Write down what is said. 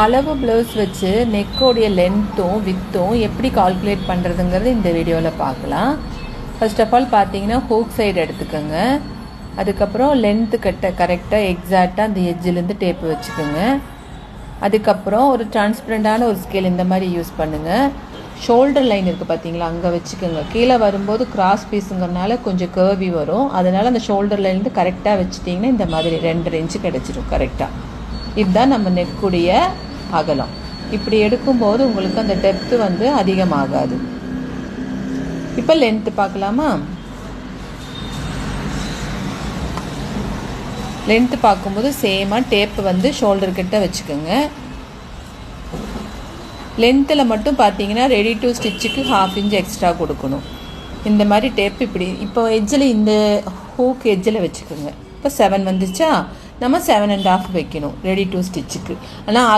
அளவு ப்ளவுஸ் வச்சு நெக்கோடைய லென்த்தும் வித்தும் எப்படி கால்குலேட் பண்ணுறதுங்கிறது இந்த வீடியோவில் பார்க்கலாம். ஃபர்ஸ்ட் ஆஃப் ஆல் பார்த்தீங்கன்னா ஹூக் சைடு எடுத்துக்கோங்க. அதுக்கப்புறம் லென்த்து கட்ட கரெக்டாக எக்ஸாக்டாக அந்த எட்ஜிலேருந்து டேப்பு வச்சுக்கோங்க. அதுக்கப்புறம் ஒரு டிரான்ஸ்பரண்டான ஒரு ஸ்கேல் இந்த மாதிரி யூஸ் பண்ணுங்கள். ஷோல்டர் லைன் இருக்குது பார்த்தீங்களா, அங்கே வச்சுக்கோங்க. கீழே வரும்போது கிராஸ் பீஸுங்கிறனால கொஞ்சம் கர்வி வரும். அதனால் அந்த ஷோல்டர் லைன்லேருந்து கரெக்டாக வச்சுட்டிங்கன்னா இந்த மாதிரி 2.5 இன்ச்சு கிடச்சிடும் கரெக்டாக. இதுதான் நம்ம நெக்குடைய அகலம். இப்படி எடுக்கும்போது உங்களுக்கு அந்த டெப்த்து வந்து அதிகமாகாது. இப்போ லென்த்து பார்க்கலாமா? லென்த்து பார்க்கும்போது சேமாக டேப்பு வந்து ஷோல்டர் கிட்ட வச்சுக்கோங்க. லென்த்தில் மட்டும் பார்த்தீங்கன்னா ரெடி டு ஸ்டிச்சுக்கு 1/2 இன்ச் எக்ஸ்ட்ரா கொடுக்கணும். இந்த மாதிரி டேப் இப்படி இப்போ எட்ஜில் இந்த ஹூக் எட்ஜில் வச்சுக்கோங்க. இப்போ 7 வந்துச்சா, நம்ம 7.5 வைக்கணும் ரெடி டு ஸ்டிச்சுக்கு. ஆனால்